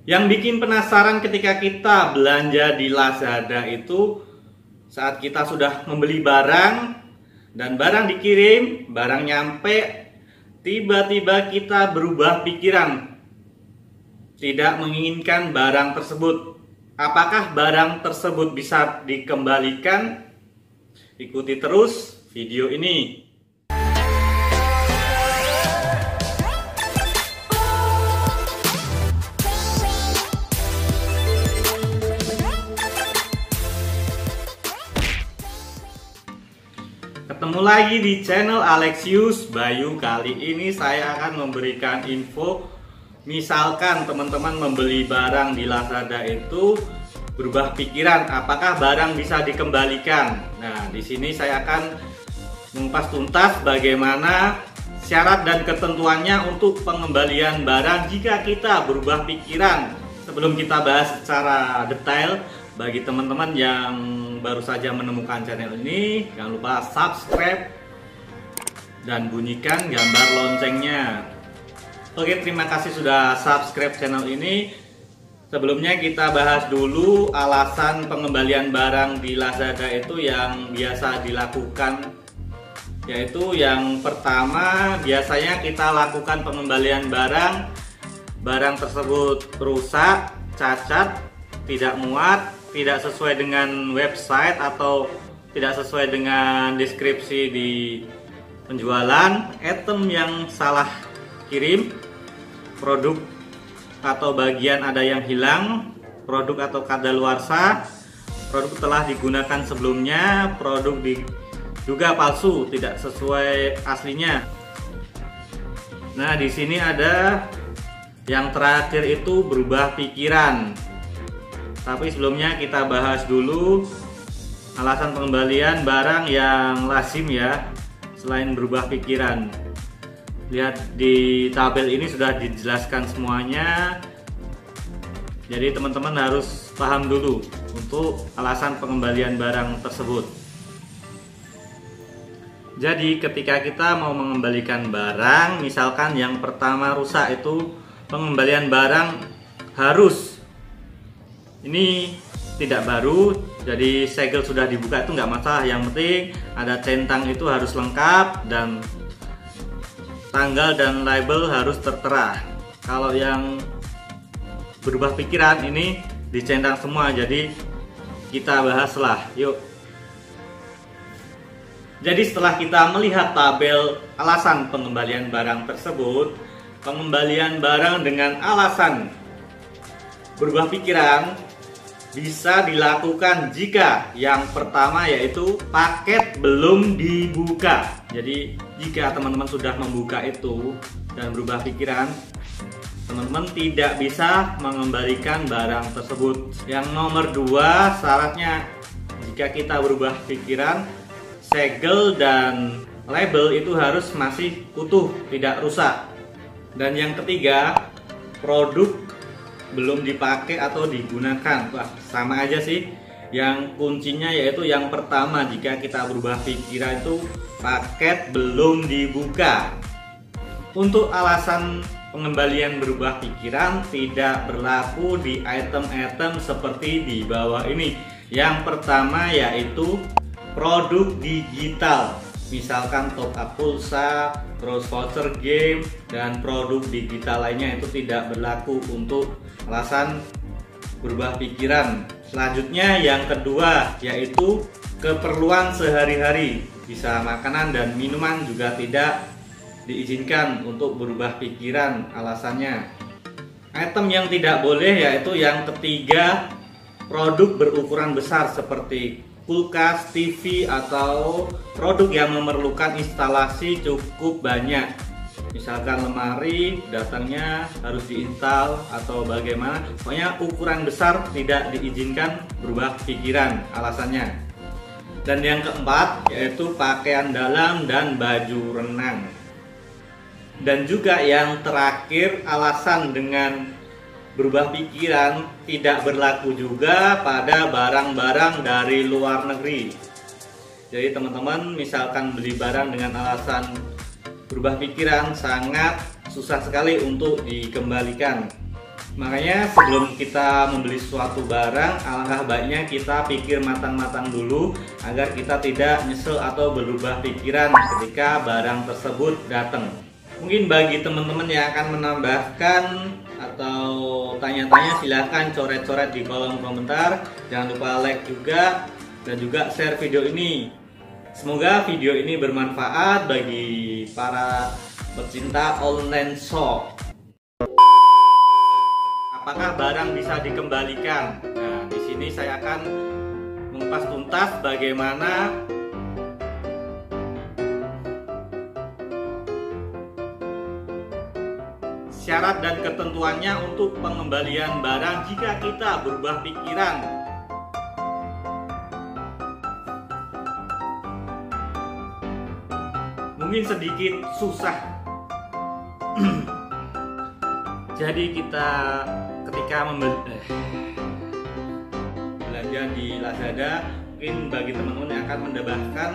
Yang bikin penasaran ketika kita belanja di Lazada itu saat kita sudah membeli barang dan barang dikirim, barang nyampe, tiba-tiba kita berubah pikiran, tidak menginginkan barang tersebut. Apakah barang tersebut bisa dikembalikan? Ikuti terus video ini. Ketemu lagi di channel Alexius Bayu. Kali ini saya akan memberikan info. Misalkan teman-teman membeli barang di Lazada itu berubah pikiran, apakah barang bisa dikembalikan? Nah, di sini saya akan mengupas tuntas bagaimana syarat dan ketentuannya untuk pengembalian barang jika kita berubah pikiran. Sebelum kita bahas secara detail, bagi teman-teman yang baru saja menemukan channel ini, jangan lupa subscribe dan bunyikan gambar loncengnya. Oke, terima kasih sudah subscribe channel ini. Sebelumnya kita bahas dulu alasan pengembalian barang di Lazada itu yang biasa dilakukan. Yaitu yang pertama, biasanya kita lakukan pengembalian barang tersebut rusak, cacat, tidak muat, tidak sesuai dengan website atau tidak sesuai dengan deskripsi di penjualan, item yang salah kirim, produk atau bagian ada yang hilang, produk atau kadaluarsa, produk telah digunakan sebelumnya, produk diduga palsu, tidak sesuai aslinya. Nah, di sini ada yang terakhir itu berubah pikiran. Tapi sebelumnya kita bahas dulu alasan pengembalian barang yang lazim ya, selain berubah pikiran. Lihat di tabel ini sudah dijelaskan semuanya. Jadi teman-teman harus paham dulu untuk alasan pengembalian barang tersebut. Jadi ketika kita mau mengembalikan barang, misalkan yang pertama rusak, itu pengembalian barang harus, ini tidak baru, jadi segel sudah dibuka itu nggak masalah. Yang penting ada centang itu harus lengkap dan tanggal dan label harus tertera. Kalau yang berubah pikiran ini dicentang semua, jadi kita bahaslah. Yuk. Jadi setelah kita melihat tabel alasan pengembalian barang tersebut, pengembalian barang dengan alasan berubah pikiran bisa dilakukan jika yang pertama yaitu paket belum dibuka. Jadi jika teman-teman sudah membuka itu dan berubah pikiran, teman-teman tidak bisa mengembalikan barang tersebut. Yang nomor 2, syaratnya jika kita berubah pikiran, segel dan label itu harus masih utuh, tidak rusak. Dan yang ketiga, produk belum dipakai atau digunakan. Wah, sama aja sih. Yang kuncinya yaitu yang pertama, jika kita berubah pikiran itu paket belum dibuka. Untuk alasan pengembalian berubah pikiran tidak berlaku di item-item seperti di bawah ini. Yang pertama yaitu produk digital, misalkan top up pulsa, terus voucher game, dan produk digital lainnya itu tidak berlaku untuk alasan berubah pikiran. Selanjutnya yang kedua yaitu keperluan sehari-hari, bisa makanan dan minuman juga tidak diizinkan untuk berubah pikiran alasannya. Item yang tidak boleh yaitu yang ketiga, produk berukuran besar seperti kulkas, TV, atau produk yang memerlukan instalasi cukup banyak. Misalkan lemari datangnya harus diinstal atau bagaimana, pokoknya ukuran besar tidak diizinkan berubah pikiran alasannya. Dan yang keempat yaitu pakaian dalam dan baju renang. Dan juga yang terakhir, alasan dengan berubah pikiran tidak berlaku juga pada barang-barang dari luar negeri. Jadi teman-teman misalkan beli barang dengan alasan berubah pikiran, sangat susah sekali untuk dikembalikan. Makanya sebelum kita membeli suatu barang, alangkah baiknya kita pikir matang-matang dulu agar kita tidak nyesel atau berubah pikiran ketika barang tersebut datang. Mungkin bagi teman-teman yang akan menambahkan atau tanya-tanya, silahkan coret-coret di kolom komentar. Jangan lupa like juga dan juga share video ini. Semoga video ini bermanfaat bagi para pecinta online shop. Apakah barang bisa dikembalikan? Nah, di sini saya akan mengupas tuntas bagaimana syarat dan ketentuannya untuk pengembalian barang jika kita berubah pikiran. Mungkin sedikit susah. Jadi kita ketika belanja di Lazada, mungkin bagi teman-teman yang akan mendapatkan